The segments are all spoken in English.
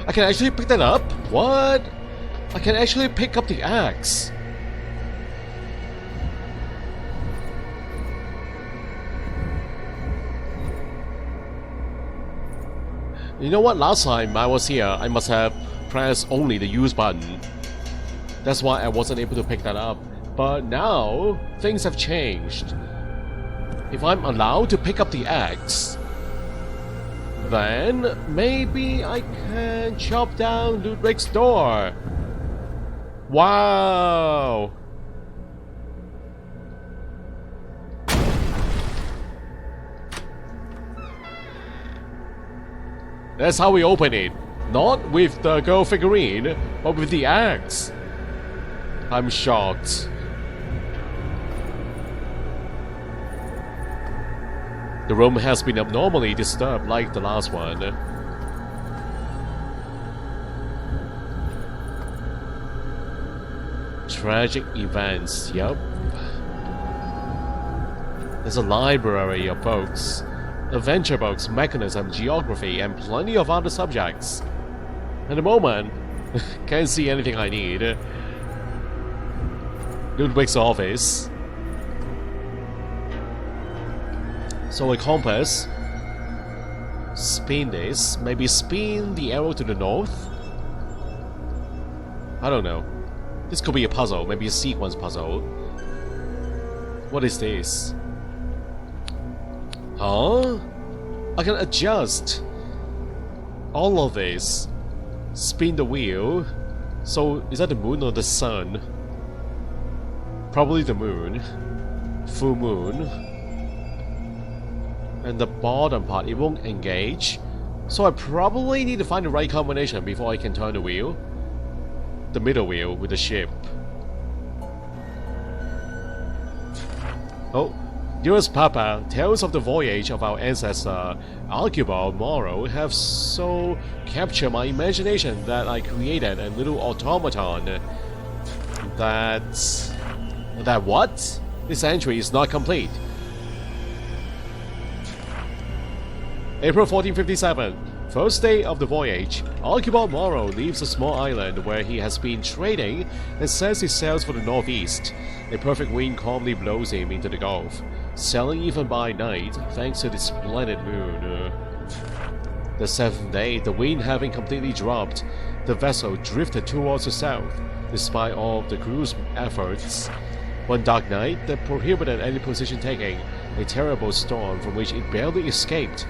I can actually pick that up? What? I can actually pick up the axe. You know what? Last time I was here, I must have pressed only the use button. That's why I wasn't able to pick that up. But now, things have changed. If I'm allowed to pick up the axe, then maybe I can chop down Ludwig's door. Wow! That's how we open it. Not with the girl figurine, but with the axe. I'm shocked. The room has been abnormally disturbed like the last one. Tragic events, yup. There's a library of books. Adventure books, mechanism, geography, and plenty of other subjects. At the moment, can't see anything I need. Ludwig's office. So a compass. Spin this. Maybe spin the arrow to the north? I don't know. This could be a puzzle. Maybe a sequence puzzle. What is this? Huh? I can adjust all of this. Spin the wheel. So, is that the moon or the sun? Probably the moon. Full moon. And the bottom part, it won't engage. So I probably need to find the right combination before I can turn the wheel. The middle wheel with the ship. Oh, dearest Papa, tales of the voyage of our ancestor Archibald Morrow have so captured my imagination that I created a little automaton. That what? This entry is not complete. April 1457. First day of the voyage. Archibald Morrow leaves a small island where he has been trading and sets his sails for the northeast. A perfect wind calmly blows him into the Gulf, sailing even by night thanks to the splendid moon. The seventh day, the wind having completely dropped, the vessel drifted towards the south, despite all of the crew's efforts. One dark night that prohibited any position taking, a terrible storm from which it barely escaped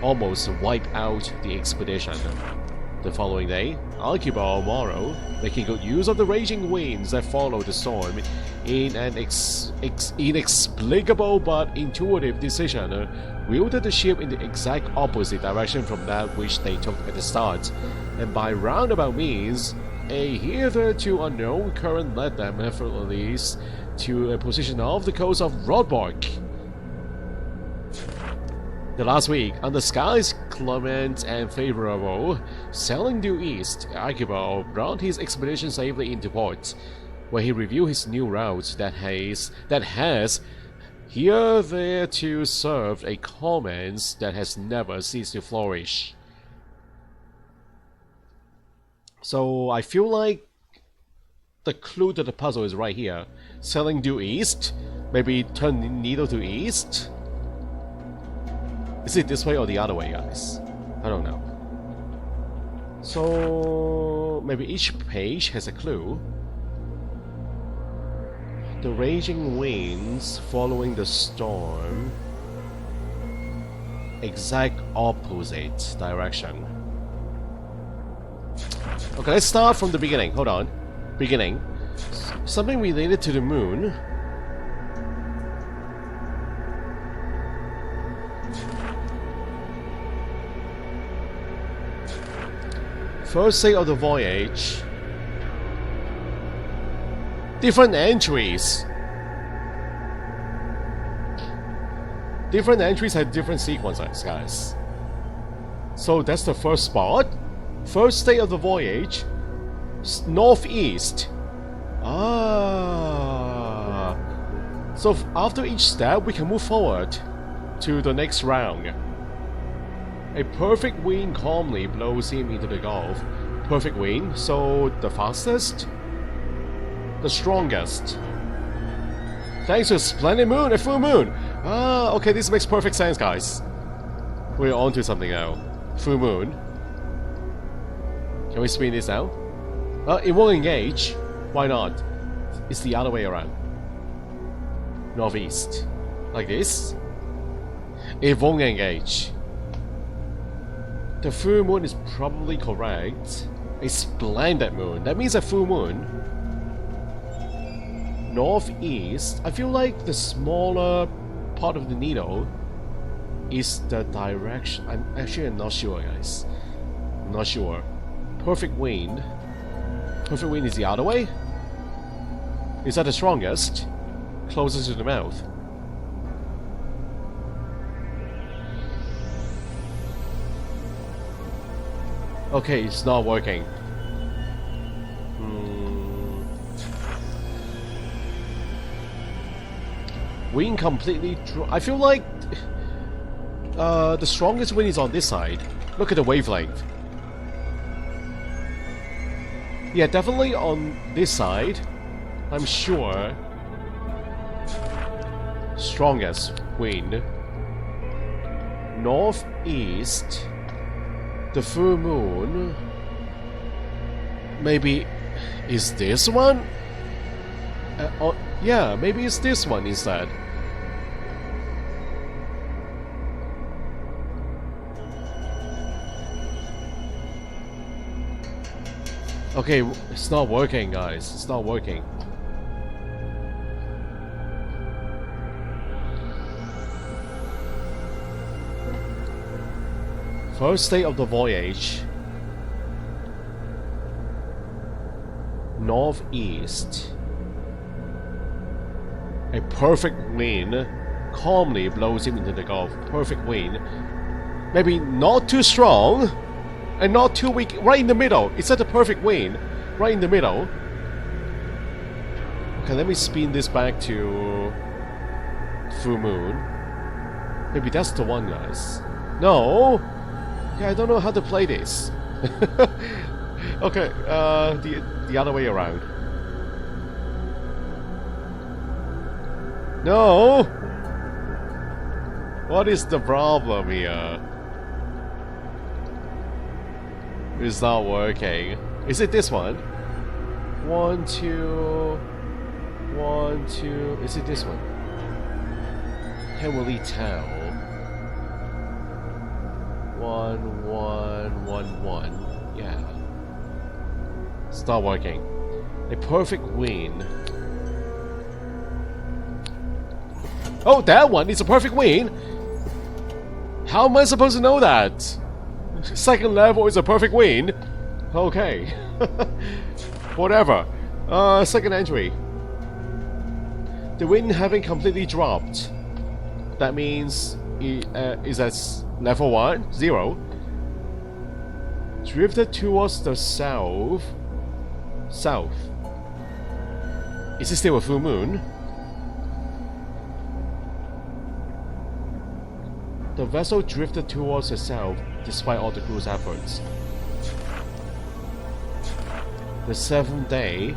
almost wiped out the expedition. The following day, Archibald Morrow, making good use of the raging winds that followed the storm, in an inexplicable but intuitive decision, wielded the ship in the exact opposite direction from that which they took at the start, and by roundabout means, a hitherto unknown current led them effortlessly to a position off the coast of Rodborg. The last week, under skies clement and favorable, sailing due east, Archibald brought his expedition safely into port, where he reviewed his new route that has hitherto served a commons that has never ceased to flourish. So I feel like the clue to the puzzle is right here. Sailing due east, maybe turn the needle to east. Is it this way or the other way, guys? I don't know. So maybe each page has a clue. The raging winds following the storm. Exact opposite direction. Okay, let's start from the beginning. Hold on. Beginning. Something related to the moon. First day of the voyage. Different entries. Different entries have different sequences, guys. So that's the first spot. First day of the voyage. Northeast. Ah. So after each step, we can move forward to the next round. A perfect wind calmly blows him into the Gulf. Perfect wind, so the fastest? The strongest. Thanks to a splendid moon, a full moon! Ah, okay, this makes perfect sense, guys. We're on to something now. Full moon. Can we spin this out? It won't engage. Why not? It's the other way around. Northeast. Like this. It won't engage. The full moon is probably correct. A splendid moon. That means a full moon. Northeast. I feel like the smaller part of the needle is the direction. I'm not sure, guys. I'm not sure. Perfect wind. Perfect wind is the other way? Is that the strongest? Closest to the mouth. Okay, it's not working. Wind completely... I feel like... the strongest wind is on this side. Look at the wavelength. Yeah, definitely on this side. I'm sure. Strongest wind. Northeast. The full moon. Maybe is this one? Yeah, maybe it's this one instead. Okay, it's not working, guys. It's not working. First day of the voyage. Northeast. A perfect wind calmly blows him into the Gulf. Perfect wind. Maybe not too strong and not too weak. Right in the middle. It's at the perfect wind. Right in the middle. Okay, let me spin this back to full moon. Maybe that's the one, guys. No. Yeah, I don't know how to play this. Okay, the other way around. No! What is the problem here? It's not working. Is it this one? 1, 2... 1, 2... Is it this one? Can't really tell. 1, 1, 1, 1. Yeah. It's not working. A perfect wind. Oh, that one is a perfect wind? How am I supposed to know that? Second level is a perfect wind? Okay. Whatever. Second entry. The wind having completely dropped. That means it is at level 1, 0. Drifted towards the south. South. Is it still a full moon? The vessel drifted towards the south despite all the crew's efforts. The 7th day.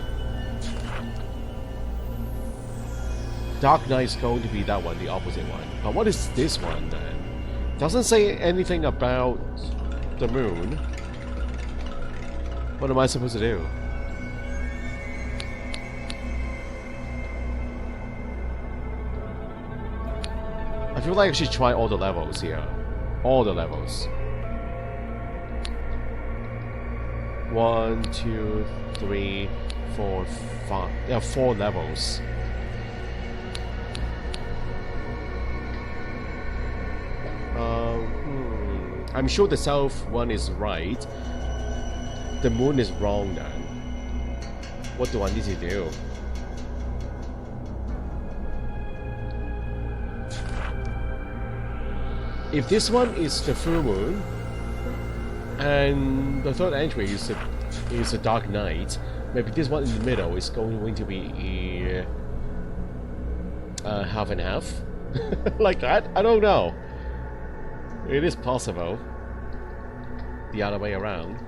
Dark Night is going to be that one, the opposite one. But what is this one then? Doesn't say anything about the moon. What am I supposed to do? I feel like I should try all the levels here. All the levels. 1, 2, 3, 4, 5. There are 4 levels. I'm sure the south one is right. The moon is wrong then. What do I need to do? If this one is the full moon, and the third entry is a dark night, maybe this one in the middle is going to be half and half, like that. I don't know. It is possible. The other way around.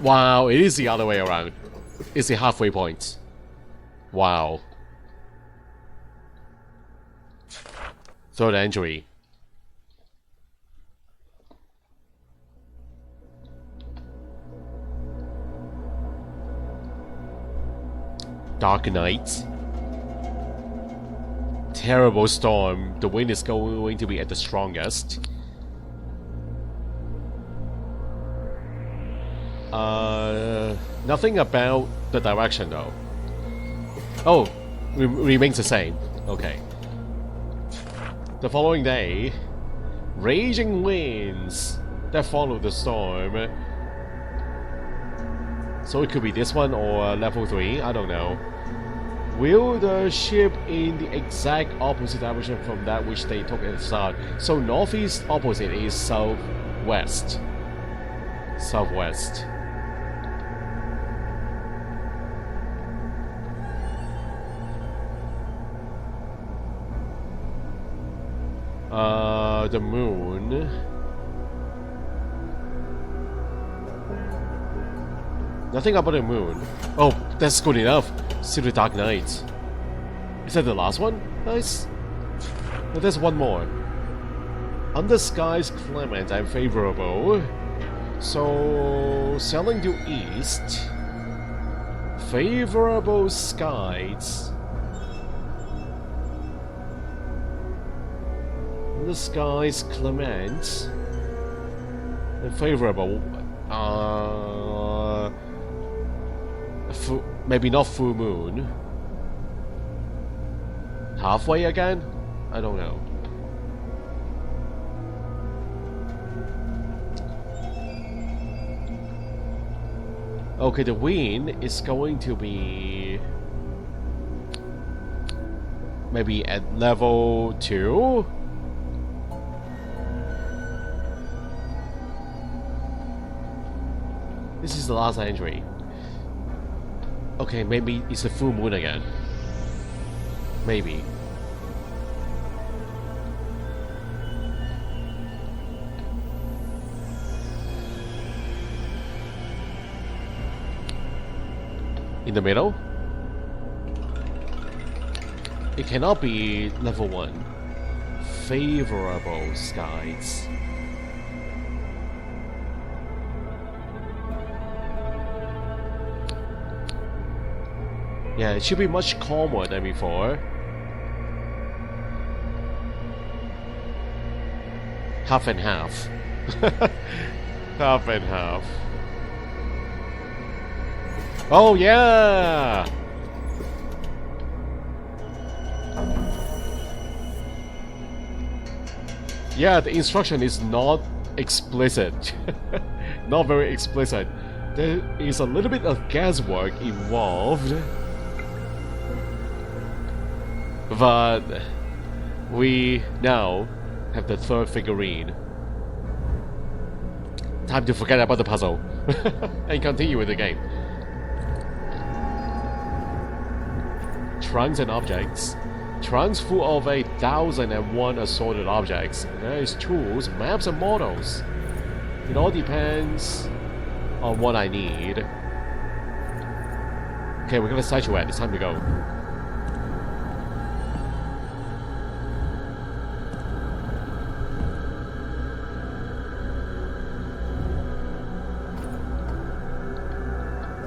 Wow, it is the other way around. It's the halfway point. Wow. Third entry. Dark night. Terrible storm. The wind is going to be at the strongest. Nothing about the direction though. Oh, remains the same. Okay. The following day, raging winds that follow the storm. So it could be this one or level 3, I don't know. Will the ship in the exact opposite direction from that which they took at the start? So northeast opposite is southwest. Southwest. The moon. Nothing about the moon. Oh, that's good enough. Still the dark night. Is that the last one? Nice. No, there's one more. Under skies clement and favorable. So, sailing due east. Favorable skies. Under skies clement and favorable. Maybe not full moon. Halfway again? I don't know. Okay, the wind is going to be maybe at level 2? This is the last entry. Okay, maybe it's a full moon again. Maybe. In the middle? It cannot be level 1. Favorable skies. Yeah, it should be much calmer than before. Half and half. Half and half. Oh yeah! Yeah, the instruction is not explicit. Not very explicit. There is a little bit of guesswork involved. But we now have the third figurine. Time to forget about the puzzle and continue with the game. Trunks and objects. Trunks full of 1,001 assorted objects. There is tools, maps and models. It all depends on what I need. Okay, we're gonna statuette. It's time to go.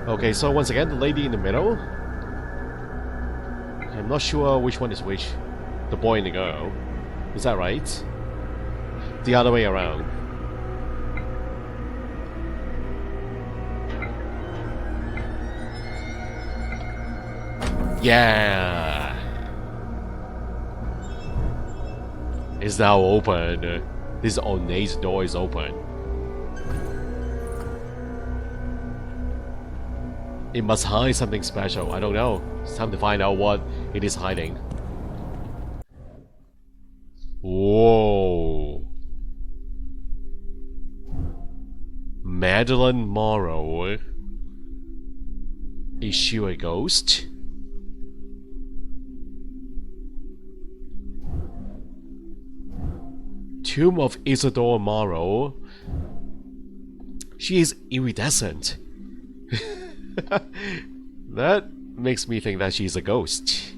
Okay, so once again, the lady in the middle. I'm not sure which one is which. The boy and the girl. Is that right? The other way around. Yeah! It's now open. This ornate door is open. It must hide something special. I don't know. It's time to find out what it is hiding. Whoa. Madeline Morrow. Is she a ghost? tomb of Isidore Morrow. She is iridescent. That makes me think that she's a ghost.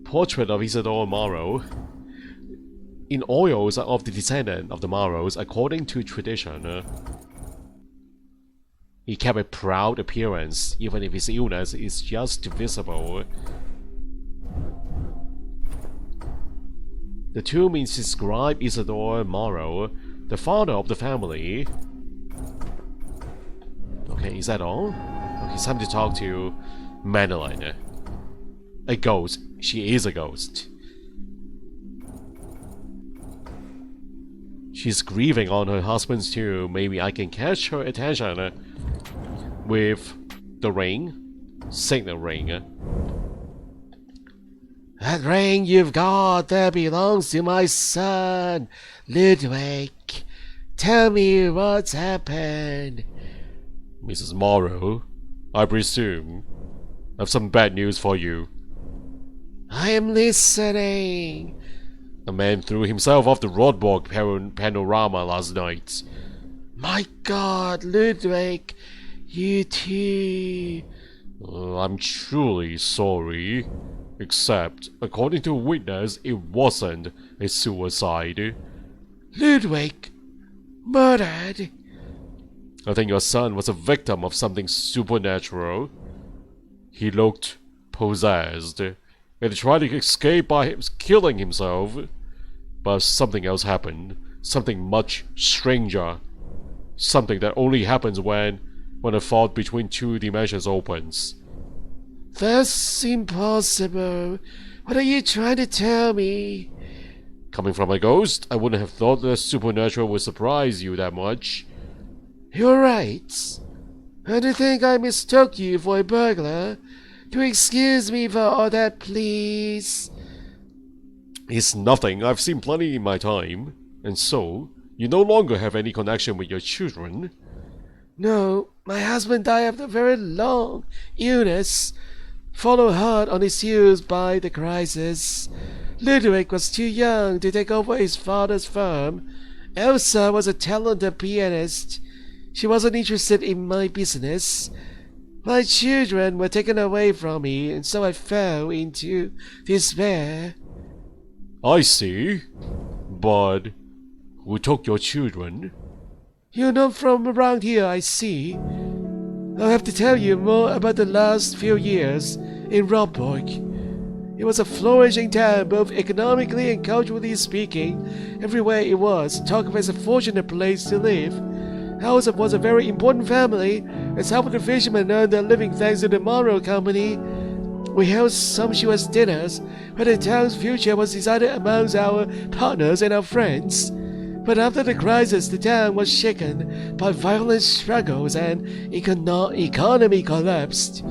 Portrait of Isidore Morrow. In oils of the descendant of the Morrows, according to tradition. He kept a proud appearance, even if his illness is just visible. The tomb inscribes Isidore Morrow, the father of the family. Okay, is that all? Okay, it's time to talk to Madeline. A ghost. She is a ghost. She's grieving on her husband's tomb. Maybe I can catch her attention with the ring. Signal ring. That ring you've got that belongs to my son, Ludwig. Tell me what's happened. Mrs. Morrow, I presume I have some bad news for you. I am listening. A man threw himself off the Rodborg panorama last night. My God, Ludwig, you too. I'm truly sorry. Except, according to a witness, it wasn't a suicide. Ludwig? Murdered? I think your son was a victim of something supernatural. He looked possessed and tried to escape by killing himself. But something else happened. Something much stranger. Something that only happens when a fault between two dimensions opens. That's impossible. What are you trying to tell me? Coming from a ghost, I wouldn't have thought the supernatural would surprise you that much. You're right. And to think I mistook you for a burglar? Do excuse me for all that, please. It's nothing. I've seen plenty in my time. And so, you no longer have any connection with your children? No, my husband died after a very long illness, followed hard on his heels by the crisis. Ludwig was too young to take over his father's firm. Elsa was a talented pianist. She wasn't interested in my business. My children were taken away from me, and so I fell into despair. I see. But who took your children? You're not from around here, I see. I'll have to tell you more about the last few years in Rodborg. It was a flourishing town, both economically and culturally speaking. Everywhere it was talked of as a fortunate place to live. Ours was a very important family, as half of the fishermen earned their living thanks to the Morrow Company. We held sumptuous dinners, where the town's future was decided amongst our partners and our friends. But after the crisis, the town was shaken by violent struggles and economy collapsed.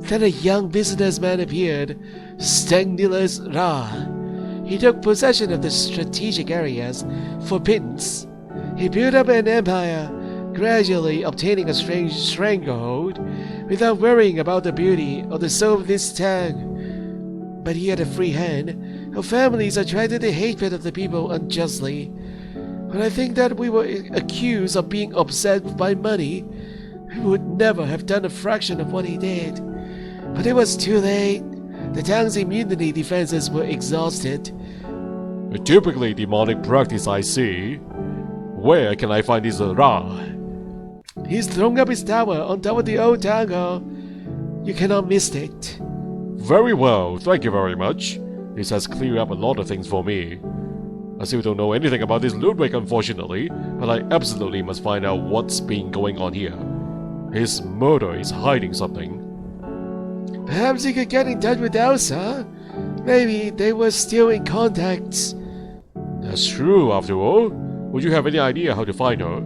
Then a young businessman appeared, Stanislas Ra. He took possession of the strategic areas for pittance. He built up an empire, gradually obtaining a strange stranglehold without worrying about the beauty or the soul of this town. But he had a free hand. Our families attracted the hatred of the people unjustly. When I think that we were accused of being obsessed by money, we would never have done a fraction of what he did. But it was too late. The town's immunity defenses were exhausted. A typically demonic practice, I see. Where can I find this Ra? He's thrown up his tower on top of the old town hall. You cannot miss it. Very well, thank you very much. This has cleared up a lot of things for me. I still don't know anything about this Ludwig, unfortunately, but I absolutely must find out what's been going on here. His murder is hiding something. Perhaps you could get in touch with Elsa. Maybe they were still in contact. That's true, after all. Would you have any idea how to find her?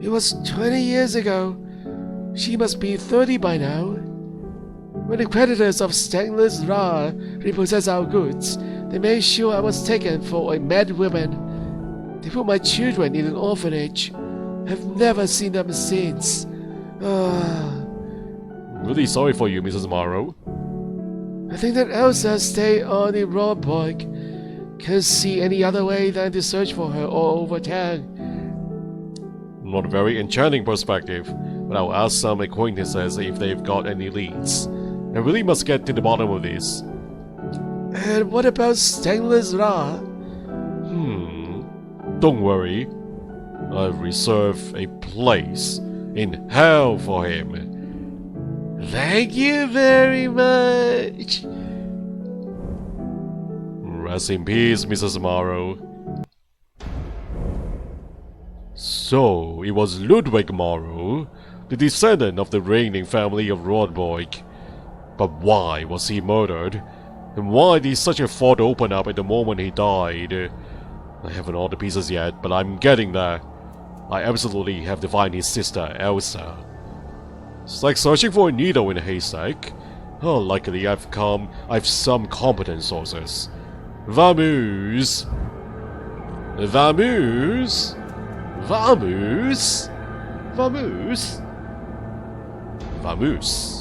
It was 20 years ago. She must be 30 by now. When the creditors of Stanislas Ra repossessed our goods, they made sure I was taken for a mad woman. They put my children in an orphanage. I've never seen them since. Really sorry for you, Mrs. Morrow. I think that Elsa stayed on in Rodborg. Can't see any other way than to search for her all over town. Not a very enchanting perspective, but I'll ask some acquaintances if they've got any leads. I really must get to the bottom of this. And what about Stainless Ra? Don't worry. I've reserved a place in hell for him. Thank you very much. Rest in peace, Mrs. Morrow. So, it was Ludwig Morrow, the descendant of the reigning family of Rodborg. But why was he murdered? And why did such a fault open up at the moment he died? I haven't all the pieces yet, but I'm getting there. I absolutely have to find his sister, Elsa. It's like searching for a needle in a haystack. Oh, luckily I've some competent sources. Vamos! Vamos! Vamos! Vamos! Vamos!